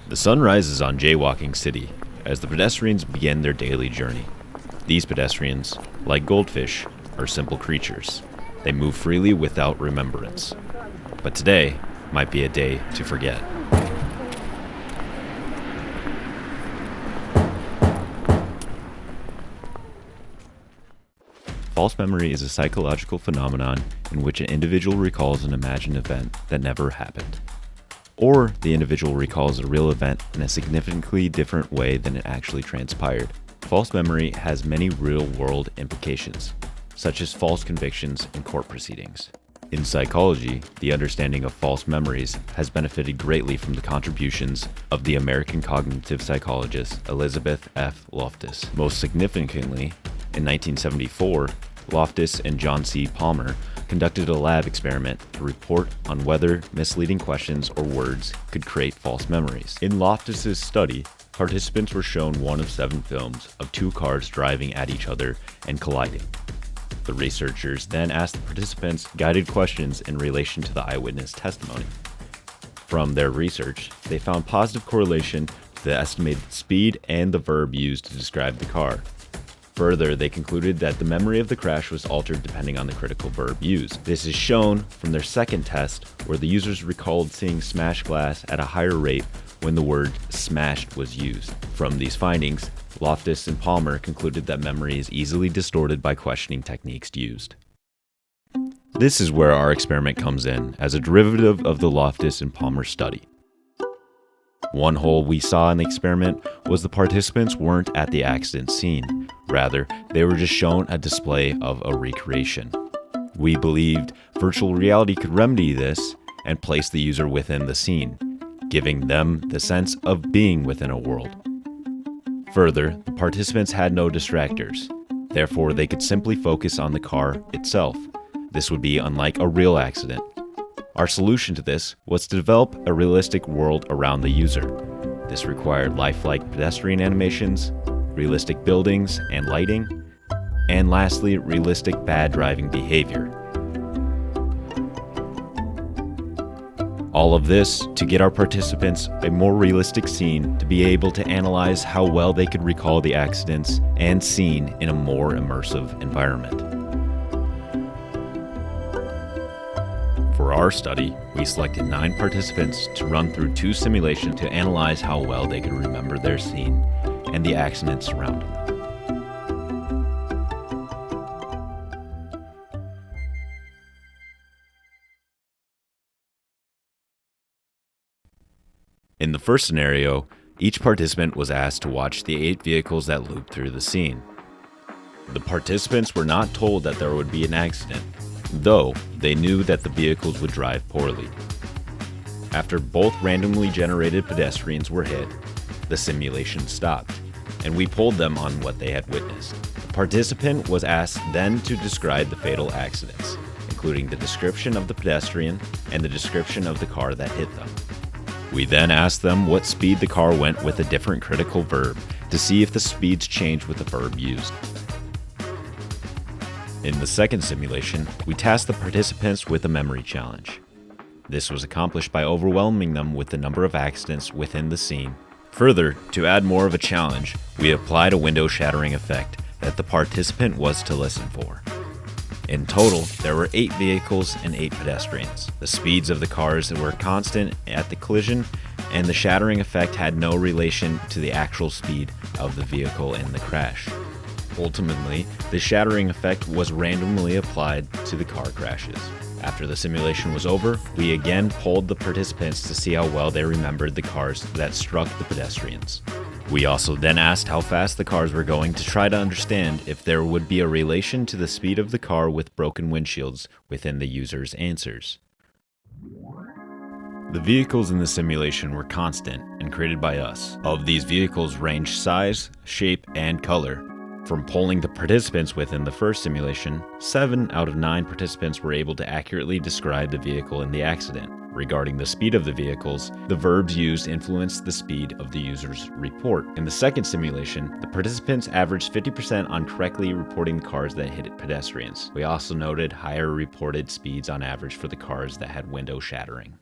The sun rises on Jaywalking City as the pedestrians begin their daily journey. These pedestrians, like goldfish, are simple creatures. They move freely without remembrance. But today might be a day to forget. False memory is a psychological phenomenon in which an individual recalls an imagined event that never happened. Or the individual recalls a real event in a significantly different way than it actually transpired. False memory has many real-world implications, such as false convictions in court proceedings. In psychology, the understanding of false memories has benefited greatly from the contributions of the American cognitive psychologist Elizabeth F. Loftus. Most significantly, in 1974, Loftus and John C. Palmer conducted a lab experiment to report on whether misleading questions or words could create false memories. In Loftus's study, participants were shown one of 7 films of 2 cars driving at each other and colliding. The researchers then asked the participants guided questions in relation to the eyewitness testimony. From their research, they found positive correlation to the estimated speed and the verb used to describe the car. Further, they concluded that the memory of the crash was altered depending on the critical verb used. This is shown from their second test, where the users recalled seeing smashed glass at a higher rate when the word smashed was used. From these findings, Loftus and Palmer concluded that memory is easily distorted by questioning techniques used. This is where our experiment comes in, as a derivative of the Loftus and Palmer study. One hole we saw in the experiment was the participants weren't at the accident scene. Rather, they were just shown a display of a recreation. We believed virtual reality could remedy this and place the user within the scene, giving them the sense of being within a world. Further, the participants had no distractors. Therefore, they could simply focus on the car itself. This would be unlike a real accident. Our solution to this was to develop a realistic world around the user. This required lifelike pedestrian animations, realistic buildings and lighting, and lastly, realistic bad driving behavior. All of this to get our participants a more realistic scene to be able to analyze how well they could recall the accidents and scene in a more immersive environment. For our study, we selected 9 participants to run through 2 simulations to analyze how well they could remember their scene and the accidents surrounding them. In the first scenario, each participant was asked to watch the 8 vehicles that looped through the scene. The participants were not told that there would be an accident, though they knew that the vehicles would drive poorly. After both randomly generated pedestrians were hit, the simulation stopped, and we polled them on what they had witnessed. The participant was asked then to describe the fatal accidents, including the description of the pedestrian and the description of the car that hit them. We then asked them what speed the car went with a different critical verb to see if the speeds changed with the verb used. In the second simulation, we tasked the participants with a memory challenge. This was accomplished by overwhelming them with the number of accidents within the scene. Further, to add more of a challenge, we applied a window shattering effect that the participant was to listen for. In total, there were 8 vehicles and 8 pedestrians. The speeds of the cars were constant at the collision, and the shattering effect had no relation to the actual speed of the vehicle in the crash. Ultimately, the shattering effect was randomly applied to the car crashes. After the simulation was over, we again polled the participants to see how well they remembered the cars that struck the pedestrians. We also then asked how fast the cars were going to try to understand if there would be a relation to the speed of the car with broken windshields within the user's answers. The vehicles in the simulation were constant and created by us. Of these vehicles ranged size, shape, and color. From polling the participants within the first simulation, 7 out of 9 participants were able to accurately describe the vehicle in the accident. Regarding the speed of the vehicles, the verbs used influenced the speed of the user's report. In the second simulation, the participants averaged 50% on correctly reporting the cars that hit pedestrians. We also noted higher reported speeds on average for the cars that had window shattering.